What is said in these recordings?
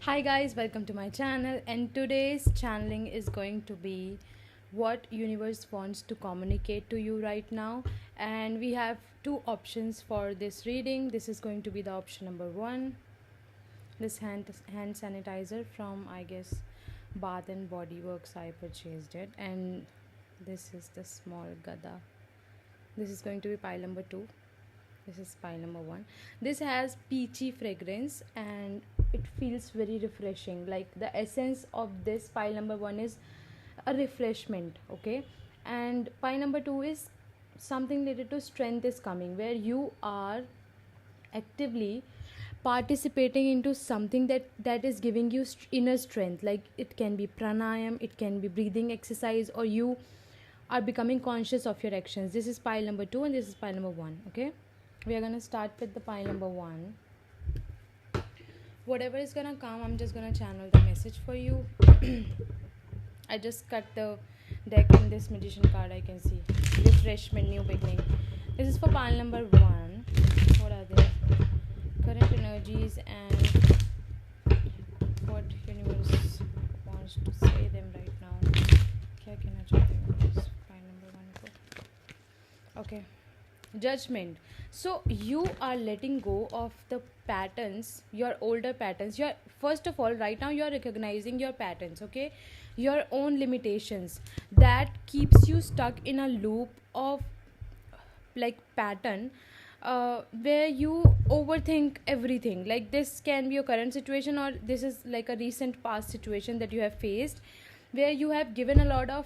Hi guys, welcome to my channel, and today's channeling is going to be what universe wants to communicate to you right now. And we have two options for this reading. This is going to be the option number 1, this hand sanitizer from, I guess, Bath and Body Works. I purchased it, and this is the small gada. This is going to be pile number 2. This is pile number 1. This has peachy fragrance and it feels very refreshing. Like the essence of this pile number 1 is a refreshment, okay? And pile number 2 is something related to strength is coming, where you are actively participating into something that is giving you inner strength. Like it can be pranayam, it can be breathing exercise, or you are becoming conscious of your actions. This is pile number 2 and this is pile number 1, okay? We are gonna start with the pile number 1. Whatever is gonna come, I'm just gonna channel the message for you. I just cut the deck in this magician card. I can see refreshment, new beginning. This is for pile number 1. What are they? Current energies and what universe wants to say them right now. क्या कहना चाहते हैं universe? Pile number 1 को. Okay. Judgment. So you are letting go of the patterns, your older patterns. You're, first of all, right now you're recognizing your patterns, okay, your own limitations that keeps you stuck in a loop of like pattern, where you overthink everything. Like this can be your current situation, or this is like a recent past situation that you have faced, where you have given a lot of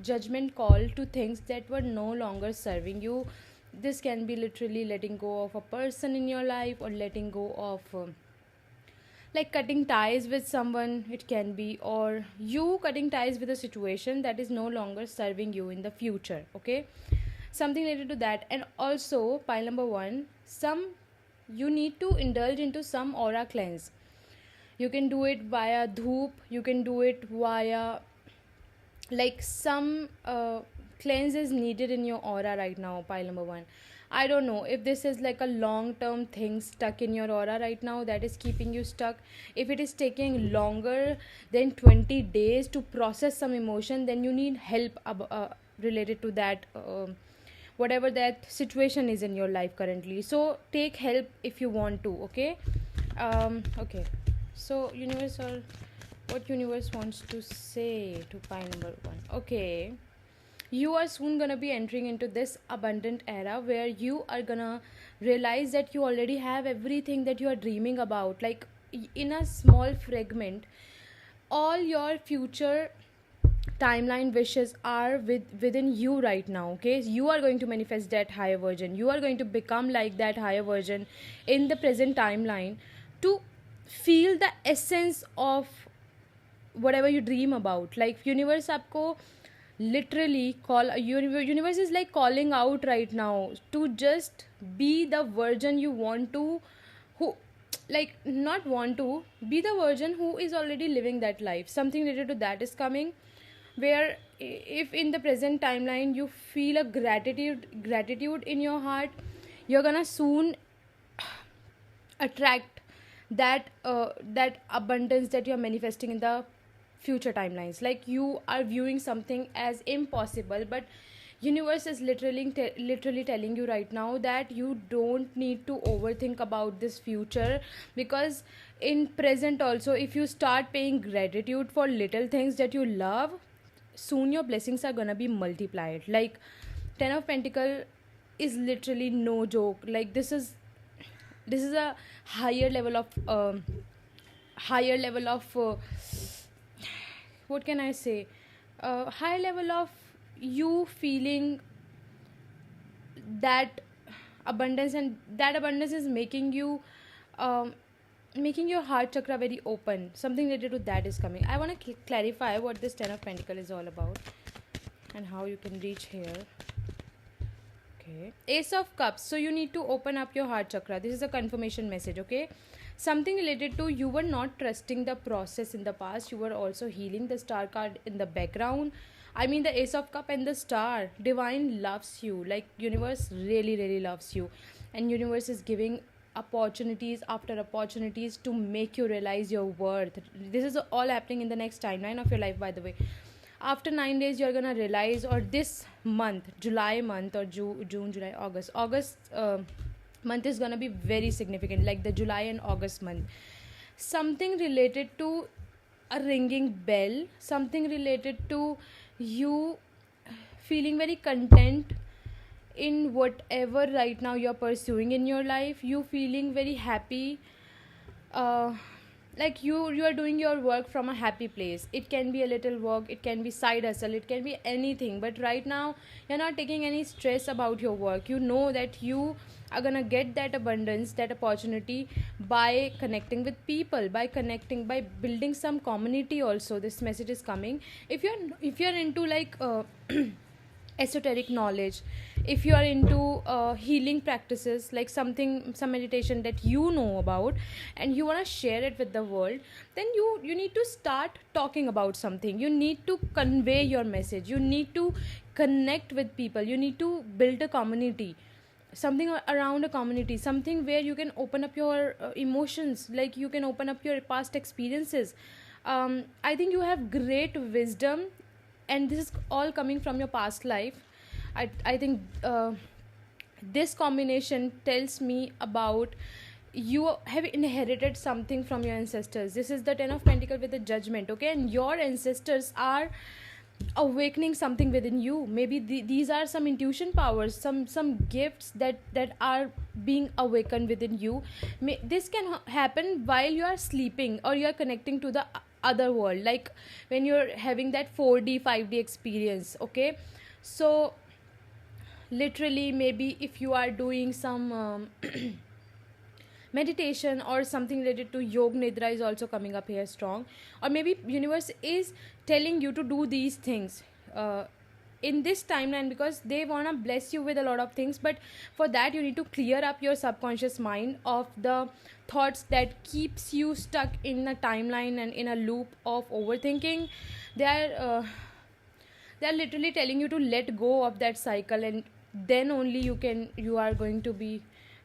judgment call to things that were no longer serving you. This can be literally letting go of a person in your life, or letting go of like cutting ties with someone. It can be, or you cutting ties with a situation that is no longer serving you in the future, okay? Something related to that. And also pile number 1, some you need to indulge into some aura cleanse. You can do it via dhoop, you can do it via like some cleanse is needed in your aura right now, pile number 1. I don't know if this is like a long term thing stuck in your aura right now that is keeping you stuck. If it is taking longer than 20 days to process some emotion, then you need help related to that, whatever that situation is in your life currently. So take help if you want to, okay? Okay, so universal, what universe wants to say to pie number 1. Okay, you are soon gonna be entering into this abundant era where you are gonna realize that you already have everything that you are dreaming about. Like in a small fragment, all your future timeline wishes are within you right now, okay? You are going to manifest that higher version, you are going to become like that higher version in the present timeline, to feel the essence of whatever you dream about. Like universe aapko literally universe is like calling out right now to just be the version you want to, who like not want to be the version who is already living that life. Something related to that is coming, where if in the present timeline you feel a gratitude in your heart, you're gonna soon attract that abundance that you're manifesting in the future timelines. Like you are viewing something as impossible, but universe is literally telling you right now that you don't need to overthink about this future, because in present also, if you start paying gratitude for little things that you love, soon your blessings are gonna be multiplied. Like 10 of pentacle is literally no joke. Like this is a higher level of what can I say, high level of you feeling that abundance, and that abundance is making you making your heart chakra very open. Something related to that is coming. I want to clarify what this 10 of pentacle is all about and how you can reach here. Okay, ace of cups. So you need to open up your heart chakra. This is a confirmation message, okay? Something related to you were not trusting the process in the past, you were also healing. The star card in the background, I mean the ace of cup and the star, divine loves you. Like universe really loves you, and universe is giving opportunities after opportunities to make you realize your worth. This is all happening in the next timeline of your life, by the way. After 9 days you're gonna realize, or this month, July month, or June, July, August month is gonna be very significant, like the July and August month. Something related to a ringing bell, something related to you feeling very content in whatever right now you're pursuing in your life, you feeling very happy, uh, like you are doing your work from a happy place. It can be a little work, it can be side hustle, it can be anything, but right now you're not taking any stress about your work. You know that you are gonna get that abundance, that opportunity, by connecting with people, by connecting, by building some community also. This message is coming. If you're into like esoteric knowledge, if you are into healing practices, like some meditation that you know about and you want to share it with the world, then you need to start talking about something. You need to convey your message, you need to connect with people, you need to build a community, something around a community, something where you can open up your emotions, like you can open up your past experiences. I think you have great wisdom, and this is all coming from your past life. I think this combination tells me about you have inherited something from your ancestors. This is the 10 of Pentacles with the Judgment, okay? And your ancestors are awakening something within you. Maybe these are some intuition powers, some gifts that are being awakened within you. This can happen while you are sleeping, or you are connecting to the other world, like when you're having that 4D 5D experience, okay? So literally, maybe if you are doing some meditation or something related to Yog Nidra is also coming up here strong, or maybe universe is telling you to do these things in this timeline, because they want to bless you with a lot of things. But for that you need to clear up your subconscious mind of the thoughts that keeps you stuck in a timeline and in a loop of overthinking. They are literally telling you to let go of that cycle, and then only you are going to be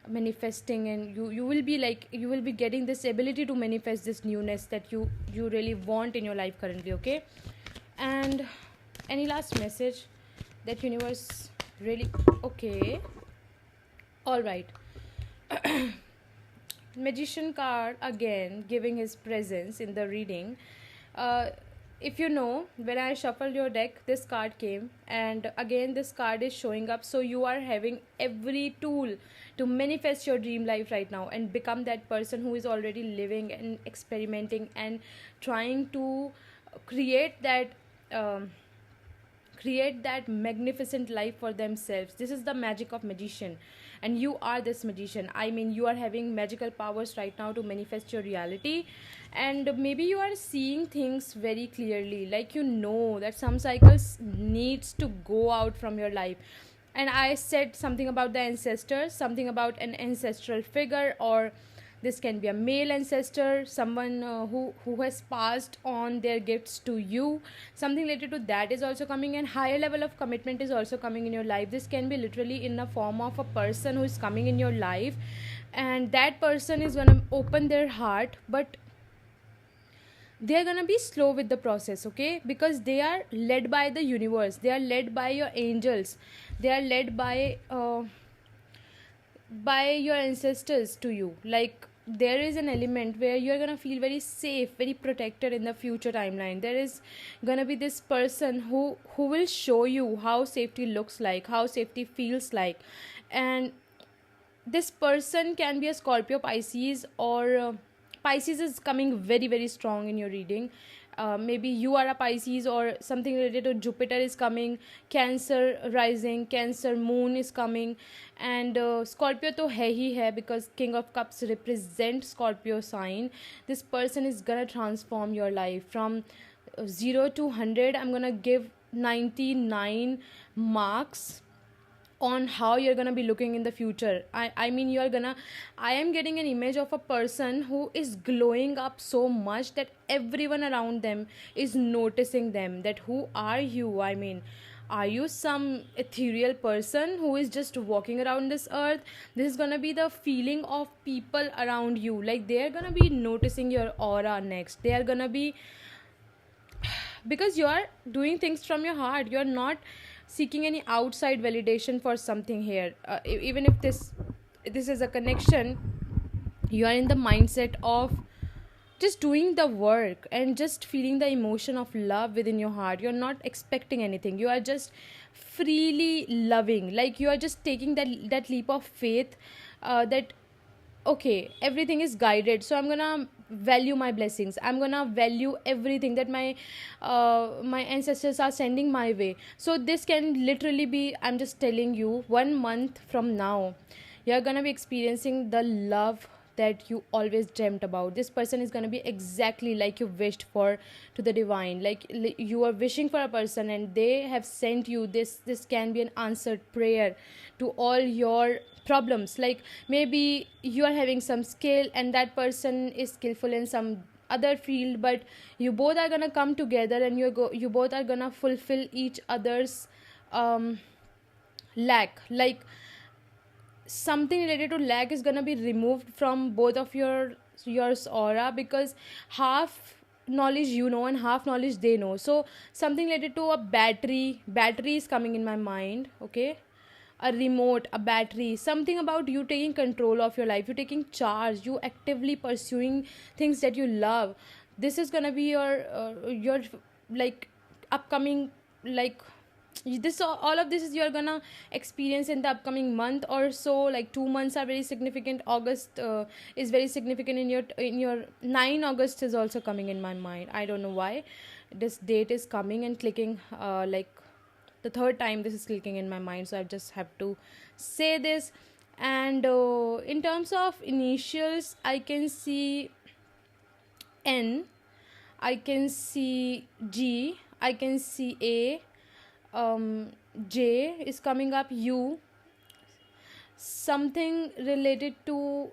manifesting, and you will be like, you will be getting this ability to manifest this newness that you really want in your life currently, okay? And any last message that universe really, okay, all right. Magician card again giving his presence in the reading. If you know, when I shuffled your deck, this card came, and again this card is showing up. So you are having every tool to manifest your dream life right now and become that person who is already living and experimenting and trying to create that magnificent life for themselves. This is the magic of magician, and you are this magician. I mean, you are having magical powers right now to manifest your reality, and maybe you are seeing things very clearly, like you know that some cycles needs to go out from your life. And I said something about the ancestors, something about an ancestral figure, or this can be a male ancestor, someone who has passed on their gifts to you. Something related to that is also coming, and higher level of commitment is also coming in your life. This can be literally in the form of a person who is coming in your life, and that person is gonna open their heart, but they're gonna be slow with the process, okay? Because they are led by the universe, they are led by your angels, they are led by your ancestors to you. Like, there is an element where you're gonna feel very safe, very protected in the future timeline. There is gonna be this person who will show you how safety looks like, how safety feels like. And this person can be a Scorpio, Pisces, or Pisces is coming very very strong in your reading. Maybe you are a Pisces, or something related to Jupiter is coming, Cancer rising, Cancer moon is coming, and Scorpio to hai hi hai, because King of Cups represent Scorpio sign. This person is gonna transform your life from 0 to 100. I'm gonna give 99 marks on how you're gonna be looking in the future. I mean, I am getting an image of a person who is glowing up so much that everyone around them is noticing them, that who are you? I mean, Are you some ethereal person who is just walking around this earth? This is gonna be the feeling of people around you. Like, they are gonna be noticing your aura next. They are gonna be, because you are doing things from your heart. You're not seeking any outside validation for something here. Even if this is a connection, you are in the mindset of just doing the work and just feeling the emotion of love within your heart. You're not expecting anything. You are just freely loving. Like, you are just taking that leap of faith, that okay, everything is guided, so I'm gonna value my blessings. I'm gonna value everything that my ancestors are sending my way. So this can literally be, I'm just telling you, 1 month from now, you're gonna be experiencing the love that you always dreamt about. This person is going to be exactly like you wished for, to the divine. Like, you are wishing for a person and they have sent you this can be an answered prayer to all your problems. Like, maybe you are having some skill and that person is skillful in some other field, but you both are going to come together and you both are going to fulfill each other's lack. Like, something related to lack is gonna be removed from both of your aura, because half knowledge you know and half knowledge they know. So something related to a battery is coming in my mind. Okay, a remote, a battery, something about you taking control of your life, you taking charge, you actively pursuing things that you love. This is gonna be your like upcoming, like, this all of this is you're gonna experience in the upcoming month or so. Like, 2 months are very significant. August is very significant in your 9 August is also coming in my mind. I don't know why this date is coming and clicking, like the third time this is clicking in my mind, so I just have to say this. And in terms of initials, I can see N, I can see G, I can see A, J is coming up, U, something related to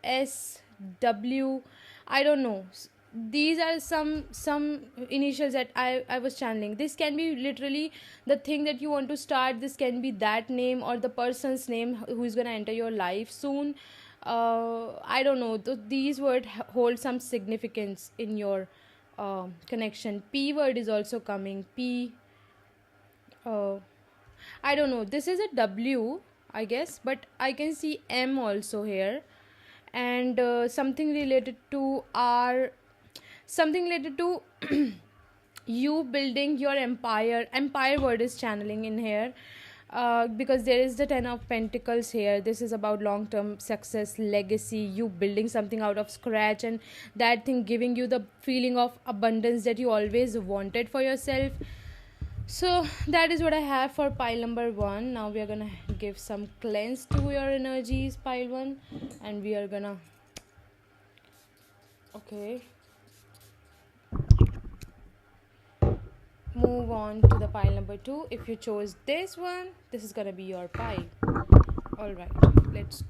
S, W, I don't know. These are some initials that I was channeling. This can be literally the thing that you want to start. This can be that name or the person's name who is going to enter your life soon. I don't know. These words hold some significance in your connection. P word is also coming. P, I don't know. This is a W, I guess, but I can see M also here, and something related to R, something related to you building your empire. Empire word is channeling in here, because there is the 10 of Pentacles here. This is about long-term success, legacy, you building something out of scratch, and that thing giving you the feeling of abundance that you always wanted for yourself. So that is what I have for pile number 1. Now we are gonna give some cleanse to your energies, pile 1, and we are gonna move on to the pile number 2. If you chose this one, this is gonna be your pile. Alright, let's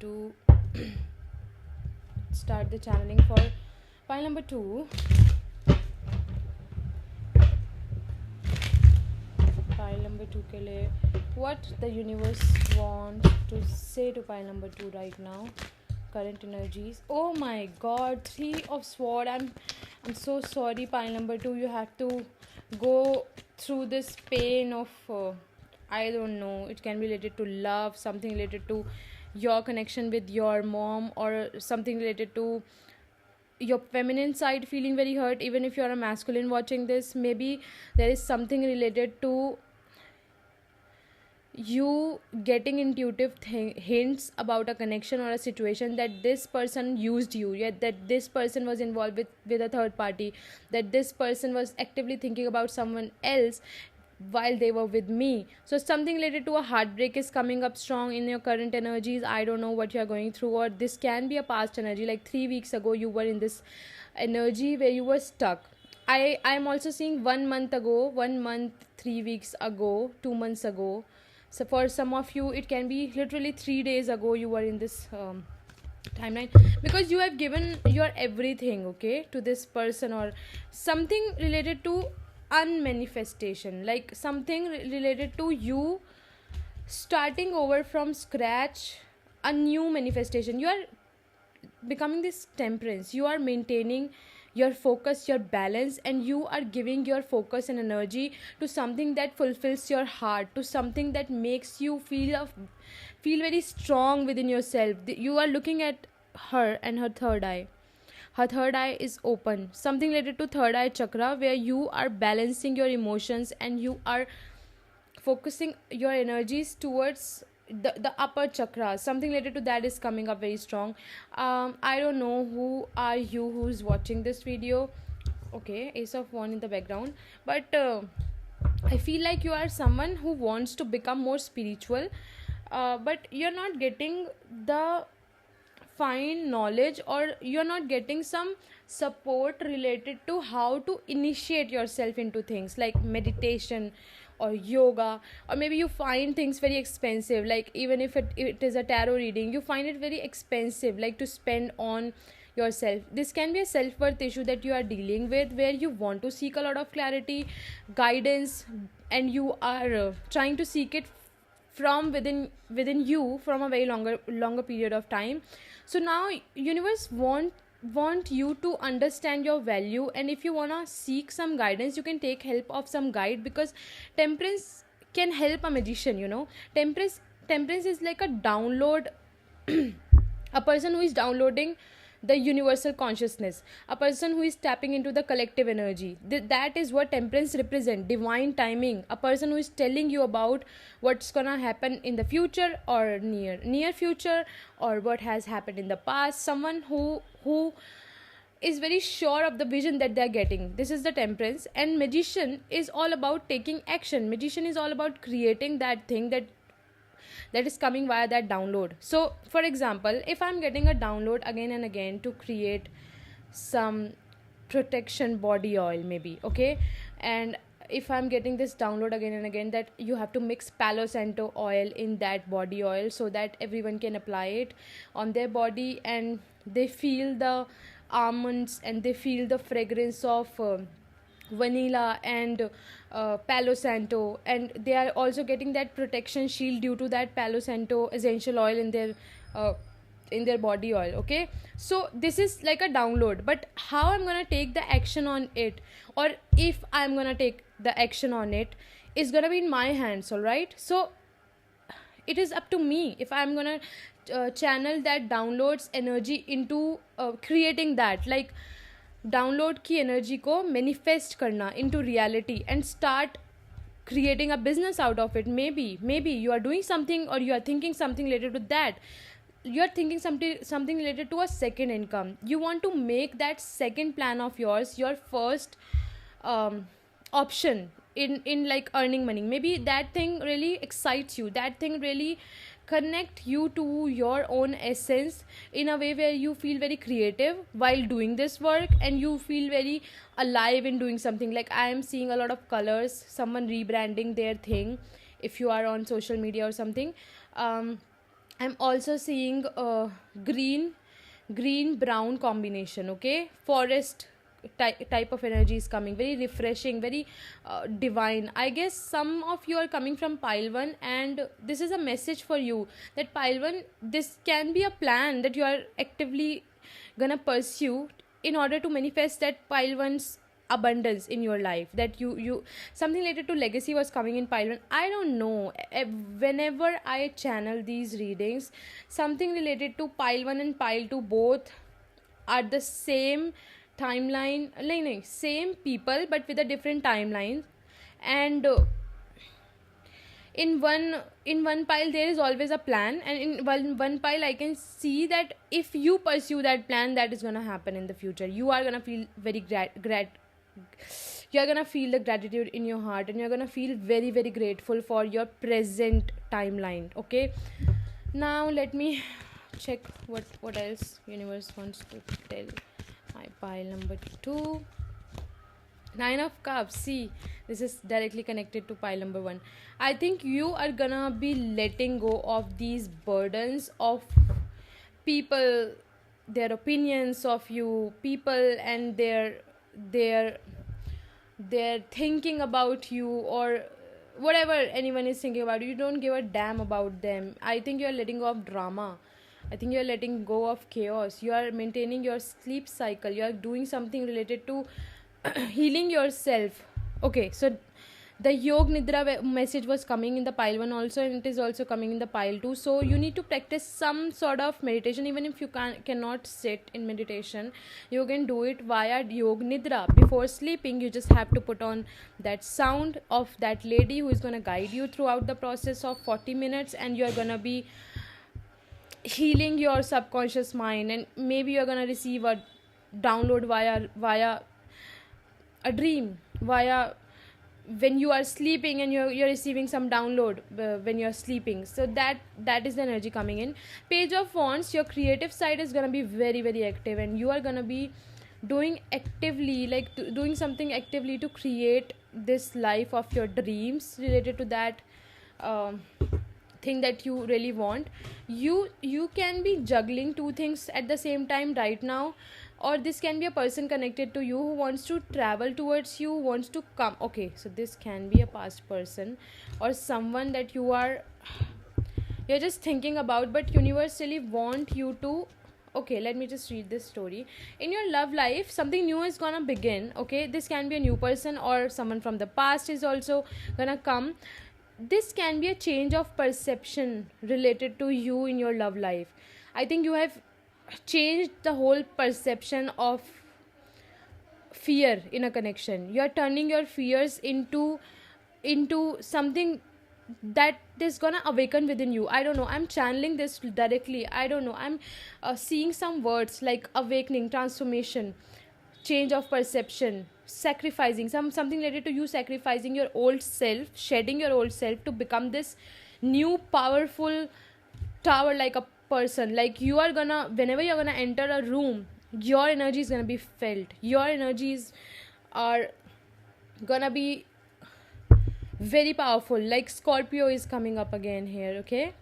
start the channeling for pile number 2. Pile number 2 के लिए what the universe wants to say to pile number 2 right now. Current energies. Oh my god, 3 of sword. I'm so sorry, pile number 2. You have to go through this pain of I don't know. It can be related to love, something related to your connection with your mom, or something related to your feminine side feeling very hurt. Even if you're a masculine watching this, maybe there is something related to you getting intuitive hints about a connection or a situation, that this person used you, yet that this person was involved with a third party, that this person was actively thinking about someone else while they were with me. So something related to a heartbreak is coming up strong in your current energies. I don't know what you are going through, or this can be a past energy. Like 3 weeks ago you were in this energy where you were stuck. I am also seeing 1 month ago, 1 month, 3 weeks ago, 2 months ago. So for some of you, it can be literally 3 days ago you were in this timeline, because you have given your everything, okay, to this person, or something related to unmanifestation, like something related to you starting over from scratch, a new manifestation. You are becoming this temperance, you are maintaining your focus, your balance, and you are giving your focus and energy to something that fulfills your heart, to something that makes you feel very strong within yourself. You are looking at her, and her third eye is open, something related to third eye chakra, where you are balancing your emotions and you are focusing your energies towards the upper chakra. Something related to that is coming up very strong. I don't know who are you who's watching this video. Okay, ace of wand in the background, but I feel like you are someone who wants to become more spiritual, but you're not getting the fine knowledge, or you're not getting some support related to how to initiate yourself into things like meditation or yoga. Or maybe you find things very expensive, like even if it is a tarot reading, you find it very expensive, like to spend on yourself. This can be a self-worth issue that you are dealing with, where you want to seek a lot of clarity, guidance, and you are trying to seek it from within you from a very longer period of time. So now universe want you to understand your value, and if you want to seek some guidance, you can take help of some guide, because temperance can help a magician, temperance is like a download, a person who is downloading the universal consciousness, a person who is tapping into the collective energy. That is what temperance represent, divine timing, a person who is telling you about what's gonna happen in the future or near future, or what has happened in the past. Someone who is very sure of the vision that they're getting. This is the temperance. And magician is all about taking action. Magician is all about creating that thing that is coming via that download. So for example, if I'm getting a download again and again to create some protection body oil, maybe, okay, and if I'm getting this download again and again that you have to mix Palo Santo oil in that body oil so that everyone can apply it on their body, and they feel the almonds and they feel the fragrance of vanilla and Palo Santo, and they are also getting that protection shield due to that Palo Santo essential oil in their body oil. Okay, so this is like a download, but how I'm gonna take the action on it, or if I'm gonna take the action on it, is gonna be in my hands. All right, so it is up to me if I'm gonna channel that downloads energy into creating that, like download की energy को manifest करना into reality and start creating a business out of it. Maybe you are doing something, or you are thinking something related to that. You are thinking something related to a second income. You want to make that second plan of yours your first option in like earning money. Maybe that thing really excites you, that thing really connect you to your own essence in a way where you feel very creative while doing this work, and you feel very alive in doing something. Like I am seeing a lot of colors, someone rebranding their thing, if you are on social media or something. I'm also seeing green brown combination, okay, forest type of energy is coming, very refreshing, very divine. I guess some of you are coming from pile 1, and this is a message for you that pile 1, this can be a plan that you are actively gonna pursue in order to manifest that pile 1's abundance in your life. That you something related to legacy was coming in pile 1. I don't know, whenever I channel these readings, something related to pile 1 and pile 2 both are the same timeline, like same people but with a different timeline. And in one pile there is always a plan, and in one pile I can see that if you pursue that plan, that is gonna happen in the future. You are gonna feel very you're gonna feel the gratitude in your heart, and you're gonna feel very, very grateful for your present timeline. Okay, now let me check what else universe wants to tell my pile number 2. 9 of cups. See, this is directly connected to pile number 1. I think you are gonna be letting go of these burdens of people, their opinions of you, people and their they're thinking about you, or whatever anyone is thinking about you. You don't give a damn about them. I think you're letting go of drama. I think you're letting go of chaos. You are maintaining your sleep cycle. You are doing something related to healing yourself. Okay, so the Yog Nidra message was coming in the pile 1 also, and it is also coming in the pile 2. So you need to practice some sort of meditation. Even if you cannot sit in meditation, you can do it via Yog Nidra. Before sleeping, you just have to put on that sound of that lady who is going to guide you throughout the process of 40 minutes, and you're going to be healing your subconscious mind, and maybe you're going to receive a download via a dream, via when you are sleeping, and you're receiving some download when you're sleeping. So that is the energy coming in. Page of Wands, your creative side is going to be very, very active, and you are going to be doing actively, like doing something actively to create this life of your dreams related to that thing that you really want. You can be juggling two things at the same time right now, or this can be a person connected to you who wants to travel towards you, wants to come. Okay, so this can be a past person or someone that you're just thinking about, but universe really want you to. Okay, let me just read this story. In your love life, something new is gonna begin. Okay, this can be a new person, or someone from the past is also gonna come. This can be a change of perception related to you in your love life. I think you have changed the whole perception of fear in a connection. You are turning your fears into something that is gonna awaken within you. I don't know, I'm channeling this directly. I don't know, I'm seeing some words like awakening, transformation, change of perception, sacrificing, something related to you sacrificing your old self, shedding your old self to become this new powerful tower, like a person. Like you are gonna, whenever you're gonna enter a room, your energy is gonna be felt. Your energies are gonna be very powerful. Like Scorpio is coming up again here. Okay,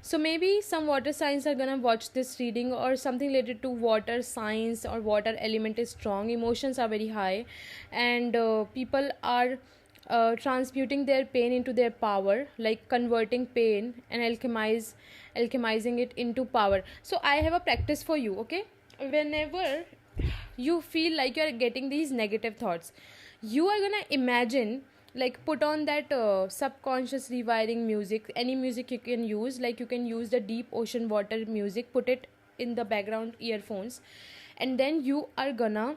so maybe some water signs are gonna watch this reading, or something related to water signs or water element is strong. Emotions are very high, and people are transmuting their pain into their power, like converting pain and alchemizing it into power. So I have a practice for you. Okay, whenever you feel like you're getting these negative thoughts, you are gonna imagine, like put on that subconscious rewiring music, any music you can use. Like you can use the deep ocean water music, put it in the background earphones, and then you are gonna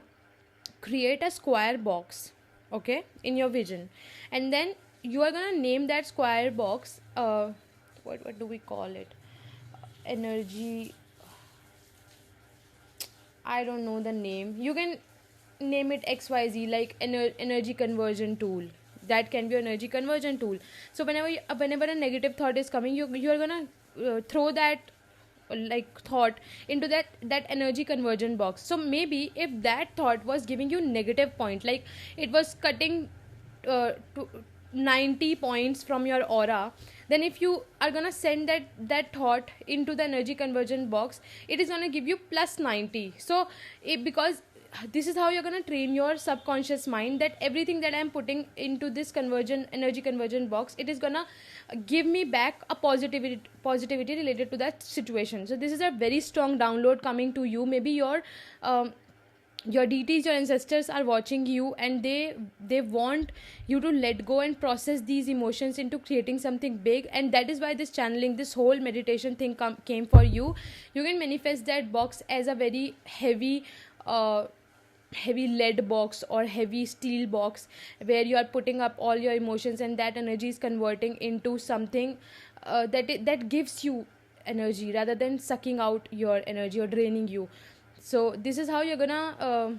create a square box, okay, in your vision. And then you are gonna name that square box what do we call it, energy, I don't know the name. You can name it XYZ, like energy conversion tool. That can be an energy conversion tool. So whenever a negative thought is coming, you're gonna throw that like thought into that energy conversion box. So maybe if that thought was giving you negative point, like it was cutting to 90 points from your aura, then if you are gonna send that thought into the energy conversion box, it is gonna give you plus 90. So because this is how you're gonna train your subconscious mind, that everything that I'm putting into this energy conversion box, it is gonna give me back a positivity related to that situation. So this is a very strong download coming to you. Maybe your deities, your ancestors are watching you, and they want you to let go and process these emotions into creating something big. And that is why this channeling, this whole meditation thing came for you. You can manifest that box as a very heavy lead box or heavy steel box, where you are putting up all your emotions, and that energy is converting into something that gives you energy, rather than sucking out your energy or draining you. So this is how you're gonna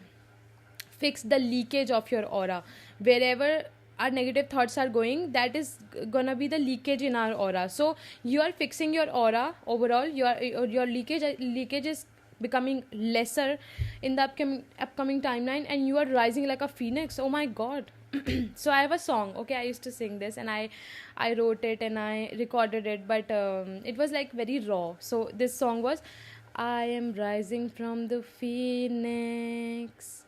fix the leakage of your aura. Wherever our negative thoughts are going, that is gonna be the leakage in our aura. So you are fixing your aura overall. Your leakage is becoming lesser in the upcoming timeline, and you are rising like a phoenix. Oh my god. So I have a song. Okay, I used to sing this, and I wrote it and I recorded it, but it was like very raw. So this song was, I am rising from the phoenix,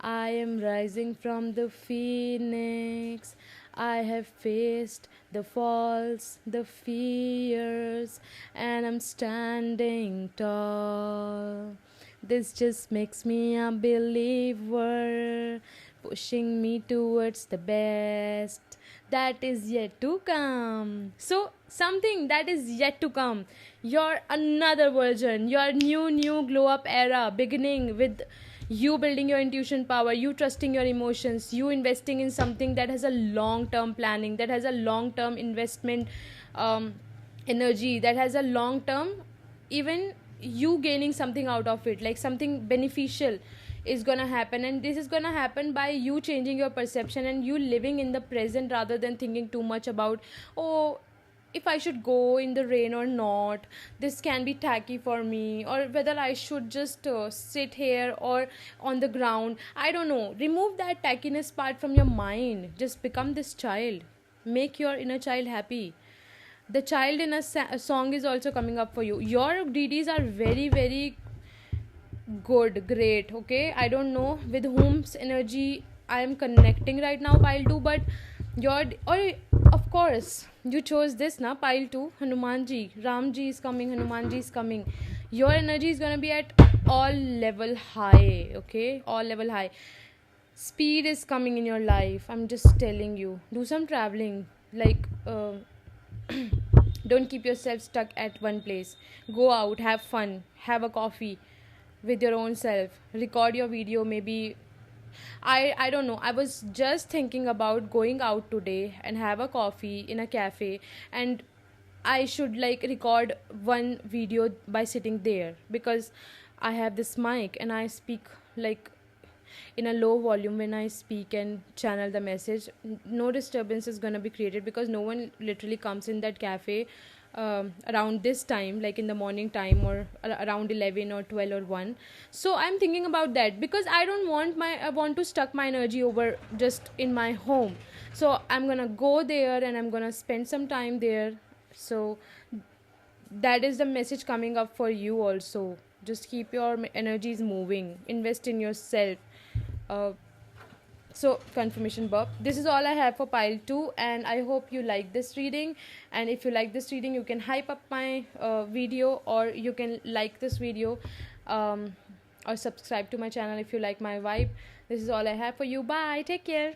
I am rising from the phoenix. I have faced the falls, the fears, and I'm standing tall. This just makes me a believer, pushing me towards the best that is yet to come. So, something that is yet to come. Your another version, your new glow up era, beginning with you building your intuition power, you trusting your emotions, you investing in something that has a long term planning, that has a long term investment um, energy, that has a long term, even you gaining something out of it, like something beneficial is gonna happen. And this is gonna happen by you changing your perception and you living in the present rather than thinking too much about, oh, if I should go in the rain or not, this can be tacky for me, or whether I should just sit here or on the ground. I don't know. Remove that tackiness part from your mind. Just become this child. Make your inner child happy. The child in a song is also coming up for you. Your DDs are very, very good, great. Okay, I don't know with whom's energy I am connecting right now, pile 2, but your, or of course you chose this na, pile 2, Hanumanji, Ramji is coming, Hanumanji is coming. Your energy is gonna be at all level high. Okay, all level high. Speed is coming in your life. I'm just telling you, do some traveling, like don't keep yourself stuck at one place. Go out, have fun, have a coffee with your own self, record your video. Maybe I don't know, I was just thinking about going out today and have a coffee in a cafe, and I should like record one video by sitting there, because I have this mic and I speak like in a low volume when I speak and channel the message. No disturbance is gonna be created because no one literally comes in that cafe around this time, like in the morning time, or around 11 or 12 or 1. So I'm thinking about that, because I want to stuck my energy over just in my home. So I'm gonna go there and I'm gonna spend some time there. So that is the message coming up for you also. Just keep your energies moving, invest in yourself. uh, so confirmation burp, this is all I have for pile 2, and I hope you like this reading. And if you like this reading, you can hype up my video, or you can like this video, or subscribe to my channel if you like my vibe. This is all I have for you. Bye, take care.